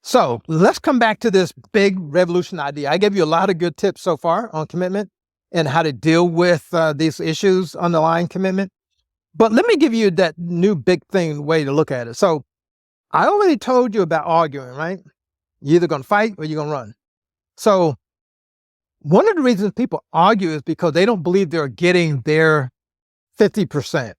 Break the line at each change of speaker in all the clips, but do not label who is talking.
So let's come back to this big revolution idea. I gave you a lot of good tips so far on commitment and how to deal with these issues underlying commitment. But let me give you that new big thing way to look at it. So I already told you about arguing, right? You're either going to fight or you're going to run. So one of the reasons people argue is because they don't believe they're getting their 50%.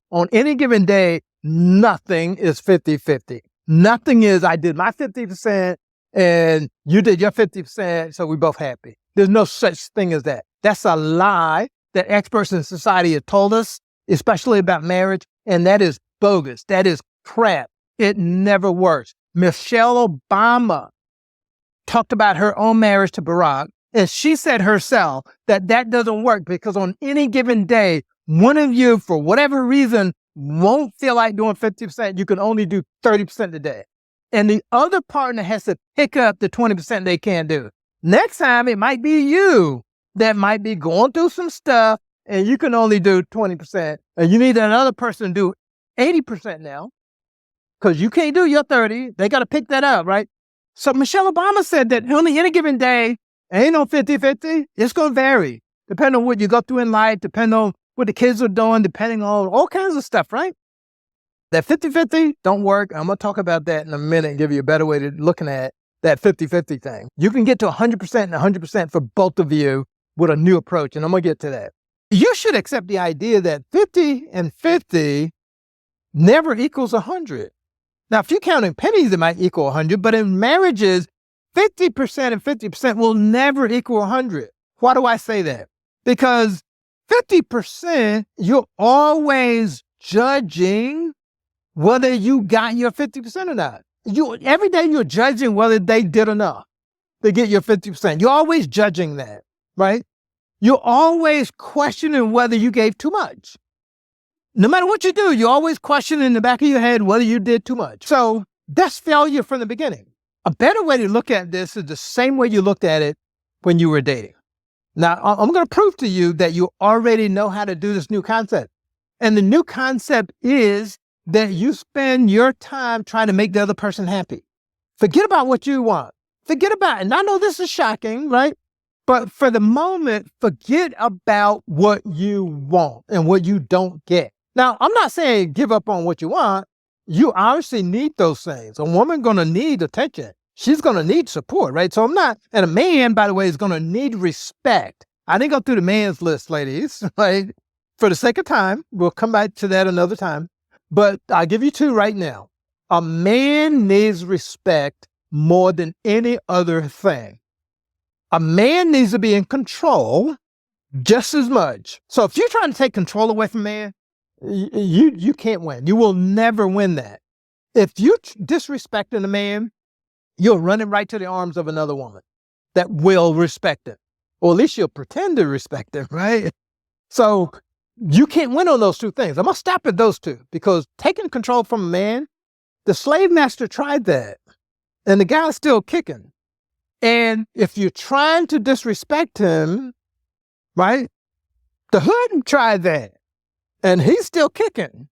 On any given day, nothing is 50-50. Nothing is, I did my 50% and you did your 50%, so we're both happy. There's no such thing as that. That's a lie that experts in society have told us, especially about marriage, and that is bogus. That is crap. It never works. Michelle Obama talked about her own marriage to Barack, and she said herself that that doesn't work because on any given day, one of you, for whatever reason, won't feel like doing 50%. You can only do 30% a day. And the other partner has to pick up the 20% they can't do. Next time, it might be you that might be going through some stuff and you can only do 20%. And you need another person to do 80% now because you can't do your 30. They got to pick that up, right? So Michelle Obama said that on any given day, ain't no 50-50. It's going to vary depending on what you go through in life, depending on what the kids are doing, depending on all kinds of stuff, right? That 50-50 don't work. I'm going to talk about that in a minute and give you a better way to looking at that 50-50 thing. You can get to 100% and 100% for both of you with a new approach, and I'm going to get to that. You should accept the idea that 50 and 50 never equals 100. Now, if you're counting pennies, it might equal 100, but in marriages, 50% and 50% will never equal 100. Why do I say that? Because 50%, you're always judging whether you got your 50% or not. Every day you're judging whether they did enough to get your 50%. You're always judging that, right? You're always questioning whether you gave too much. No matter what you do, you're always questioning in the back of your head whether you did too much. So that's failure from the beginning. A better way to look at this is the same way you looked at it when you were dating. Now, I'm going to prove to you that you already know how to do this new concept. And the new concept is that you spend your time trying to make the other person happy. Forget about what you want. Forget about it. And I know this is shocking, right? But for the moment, forget about what you want and what you don't get. Now, I'm not saying give up on what you want. You obviously need those things. A woman going to need attention. She's going to need support, right? So and a man, by the way, is going to need respect. I didn't go through the man's list, ladies, right? For the sake of time, we'll come back to that another time. But I'll give you two right now. A man needs respect more than any other thing. A man needs to be in control just as much. So if you're trying to take control away from a man, you can't win. You will never win that. If you're disrespecting a man, you're running right to the arms of another woman that will respect him. Or at least you'll pretend to respect him, right? So you can't win on those two things. I'm going to stop at those two because taking control from a man, the slave master tried that and the guy's still kicking. And if you're trying to disrespect him, right, the hood tried that and he's still kicking.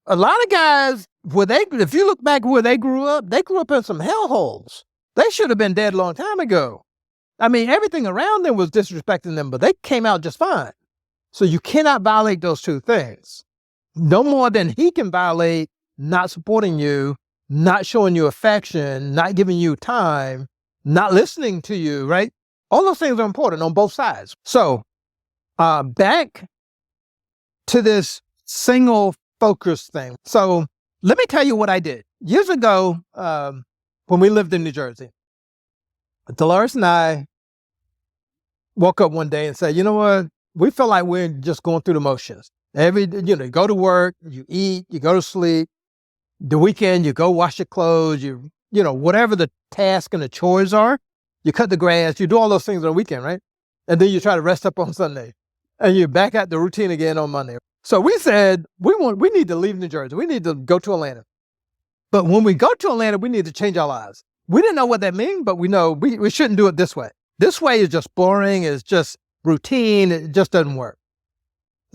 A lot of guys, if you look back where they grew up in some hellholes. They should have been dead a long time ago. I mean, everything around them was disrespecting them, but they came out just fine. So you cannot violate those two things. No more than he can violate not supporting you, not showing you affection, not giving you time, not listening to you, right? All those things are important on both sides. So back to this single focus thing. So let me tell you what I did. Years ago, when we lived in New Jersey, Dolores and I woke up one day and said, you know what? We feel like we're just going through the motions. You go to work, you eat, you go to sleep. The weekend, you go wash your clothes, whatever the task and the chores are, you cut the grass, you do all those things on the weekend, right? And then you try to rest up on Sunday. And you're back at the routine again on Monday. So we said, we need to leave New Jersey. We need to go to Atlanta. But when we go to Atlanta, we need to change our lives. We didn't know what that meant, but we know we shouldn't do it this way. This way is just boring. It's just routine. It just doesn't work.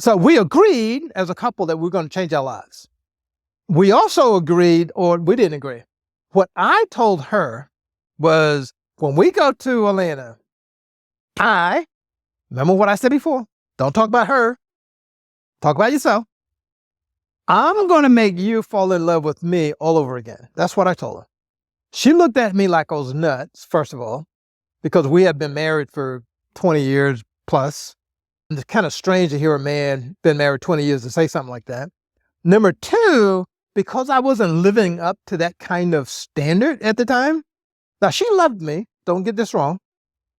So we agreed as a couple that we're going to change our lives. We also agreed, or we didn't agree. What I told her was when we go to Atlanta, remember what I said before, don't talk about her, talk about yourself. I'm going to make you fall in love with me all over again. That's what I told her. She looked at me like I was nuts, first of all, because we have been married for 20 years plus. It's kind of strange to hear a man been married 20 years to say something like that. Number two, because I wasn't living up to that kind of standard at the time. Now, she loved me, don't get this wrong,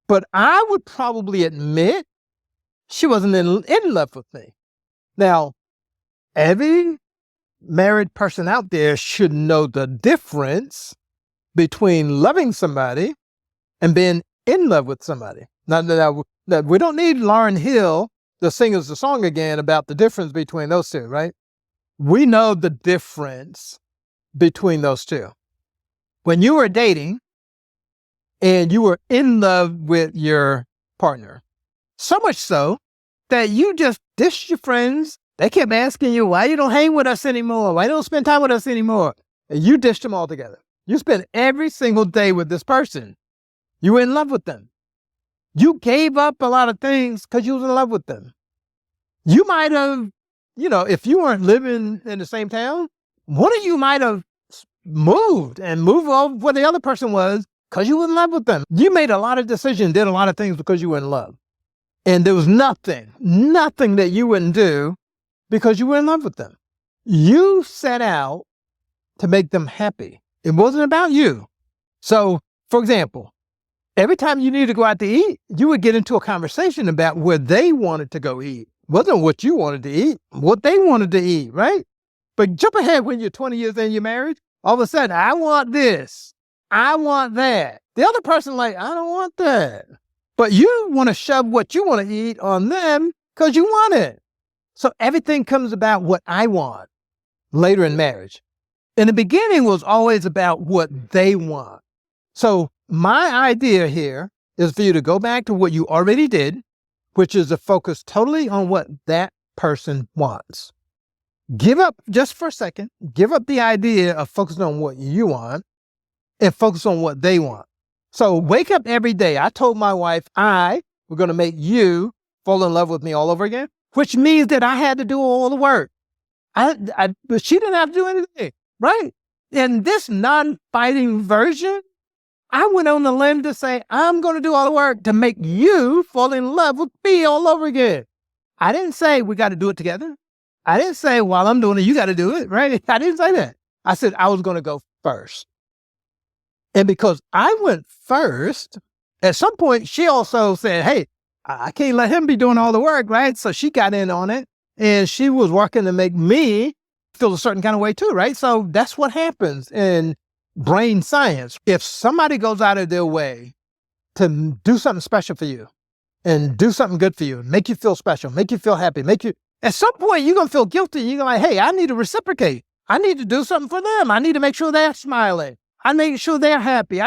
but I would probably admit she wasn't in love with me. Now, every married person out there should know the difference between loving somebody and being in love with somebody. Now, we don't need Lauryn Hill to sing us a song again about the difference between those two, right? We know the difference between those two. When you were dating and you were in love with your partner, so much so that you just dished your friends. They kept asking you, why you don't hang with us anymore? Why you don't spend time with us anymore? And you dished them all together. You spent every single day with this person. You were in love with them. You gave up a lot of things because you was in love with them. You might have, if you weren't living in the same town, one of you might have moved over where the other person was because you were in love with them. You made a lot of decisions, did a lot of things because you were in love. And there was nothing that you wouldn't do because you were in love with them. You set out to make them happy. It wasn't about you. So, for example, every time you needed to go out to eat, you would get into a conversation about where they wanted to go eat. It wasn't what you wanted to eat, what they wanted to eat, right? But jump ahead when you're 20 years in your marriage, all of a sudden, I want this, I want that. The other person like, I don't want that. But you want to shove what you want to eat on them because you want it. So everything comes about what I want later in marriage. In the beginning was always about what they want. So my idea here is for you to go back to what you already did, which is to focus totally on what that person wants. Give up just for a second, give up the idea of focusing on what you want and focus on what they want. So wake up every day. I told my wife, we're going to make you fall in love with me all over again, which means that I had to do all the work. But she didn't have to do anything, right? In this non-fighting version, I went on the limb to say, I'm going to do all the work to make you fall in love with me all over again. I didn't say we got to do it together. I didn't say while I'm doing it, you got to do it, right? I didn't say that. I said I was going to go first. And because I went first, at some point, she also said, hey, I can't let him be doing all the work, right? So she got in on it and she was working to make me feel a certain kind of way too, right? So that's what happens in brain science. If somebody goes out of their way to do something special for you and do something good for you, make you feel special, make you feel happy, at some point you're going to feel guilty. You're like, hey, I need to reciprocate. I need to do something for them. I need to make sure they're smiling. I make sure they're happy.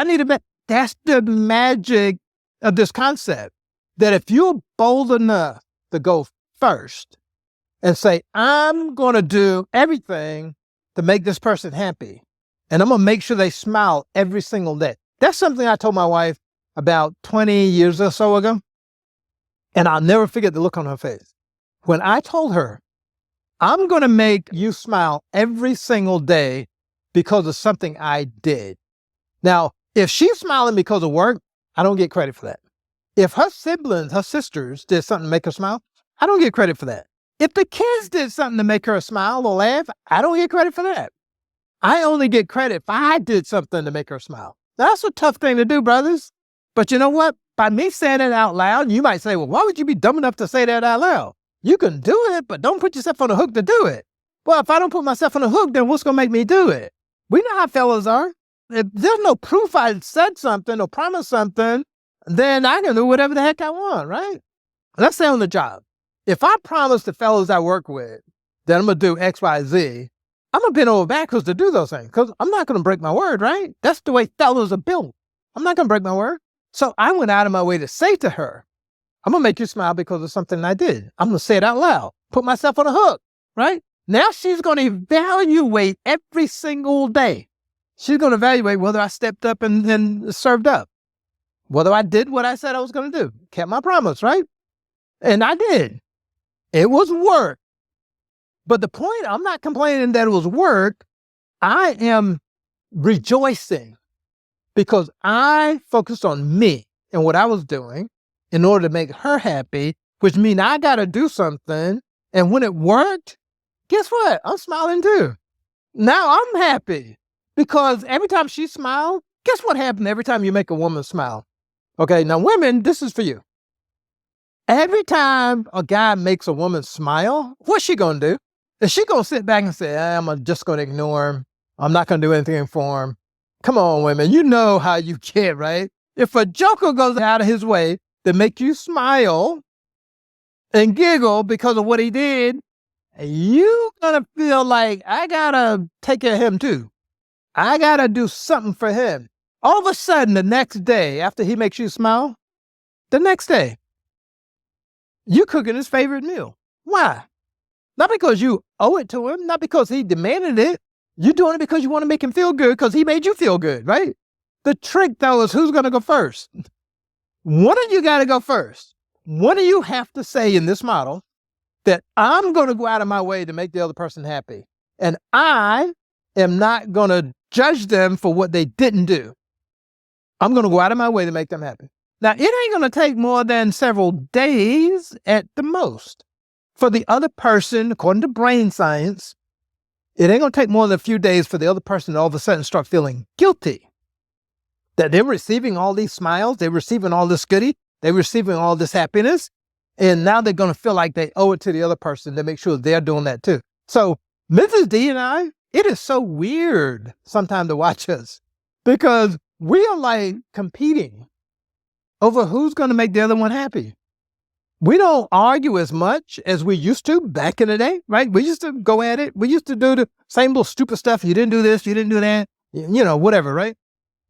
That's the magic of this concept, that if you're bold enough to go first and say, I'm going to do everything to make this person happy, and I'm going to make sure they smile every single day. That's something I told my wife about 20 years or so ago, and I'll never forget the look on her face. When I told her, I'm going to make you smile every single day because of something I did. Now, if she's smiling because of work, I don't get credit for that. If her siblings, her sisters did something to make her smile, I don't get credit for that. If the kids did something to make her smile or laugh, I don't get credit for that. I only get credit if I did something to make her smile. That's a tough thing to do, brothers. But you know what? By me saying it out loud, you might say, well, why would you be dumb enough to say that out loud? You can do it, but don't put yourself on the hook to do it. Well, if I don't put myself on the hook, then what's going to make me do it? We know how fellas are. If there's no proof I said something or promised something, then I can do whatever the heck I want, right? Let's say on the job. If I promise the fellows I work with that I'm going to do X, Y, Z, I'm going to bend over backwards to do those things because I'm not going to break my word, right? That's the way fellows are built. I'm not going to break my word. So I went out of my way to say to her, I'm going to make you smile because of something I did. I'm going to say it out loud, put myself on a hook, right? Now she's going to evaluate every single day. She's going to evaluate whether I stepped up and served up, whether I did what I said I was going to do, kept my promise, right? And I did. It was work. But the point, I'm not complaining that it was work. I am rejoicing because I focused on me and what I was doing in order to make her happy, which means I got to do something. And when it worked, guess what? I'm smiling too. Now I'm happy because every time she smiled, guess what happened every time you make a woman smile? Okay, now women, this is for you. Every time a guy makes a woman smile, what's she going to do? Is she going to sit back and say, I'm just going to ignore him. I'm not going to do anything for him. Come on, women. You know how you get, right? If a joker goes out of his way to make you smile and giggle because of what he did, you going to feel like, I got to take care of him too. I got to do something for him. All of a sudden, the next day, after he makes you smile, the next day, you cooking his favorite meal. Why? Not because you owe it to him, not because he demanded it. You're doing it because you want to make him feel good because he made you feel good, right? The trick, though, is who's going to go first? One of you got to go first. One of you have to say in this model that I'm going to go out of my way to make the other person happy. And I am not going to judge them for what they didn't do. I'm going to go out of my way to make them happy. Now, it ain't going to take more than several days at the most. For the other person, according to brain science, it ain't going to take more than a few days for the other person to all of a sudden start feeling guilty that they're receiving all these smiles, they're receiving all this goodie, they're receiving all this happiness, and now they're going to feel like they owe it to the other person to make sure they're doing that too. So Mrs. D and I, it is so weird sometimes to watch us because we are like competing over who's going to make the other one happy. We don't argue as much as we used to back in the day, right? We used to go at it. We used to do the same little stupid stuff. You didn't do this, you didn't do that, whatever, right?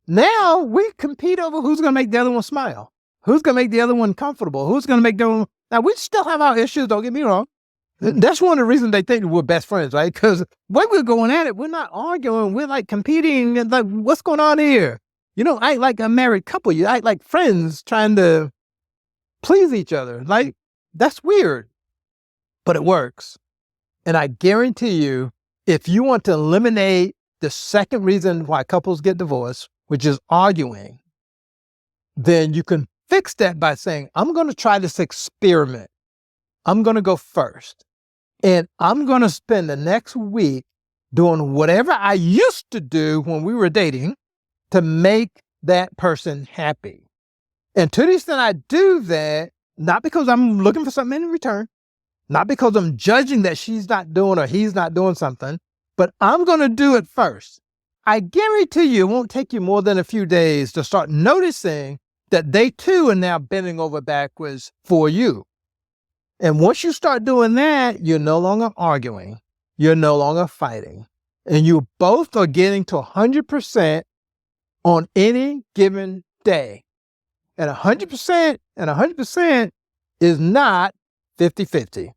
Now we compete over who's going to make the other one smile, who's going to make the other one comfortable, who's going to make the other one. Now, we still have our issues, don't get me wrong. That's one of the reasons they think we're best friends, right? Because when we're going at it, we're not arguing. We're like competing and like, what's going on here? You don't act like a married couple. You act like friends trying to please each other. Like, that's weird, but it works. And I guarantee you, if you want to eliminate the second reason why couples get divorced, which is arguing, then you can fix that by saying, I'm going to try this experiment. I'm going to go first. And I'm going to spend the next week doing whatever I used to do when we were dating to make that person happy. And to the extent I do that, not because I'm looking for something in return, not because I'm judging that she's not doing or he's not doing something, but I'm going to do it first. I guarantee you it won't take you more than a few days to start noticing that they too are now bending over backwards for you. And once you start doing that, you're no longer arguing. You're no longer fighting. And you both are getting to 100% on any given day. And 100% is not 50-50.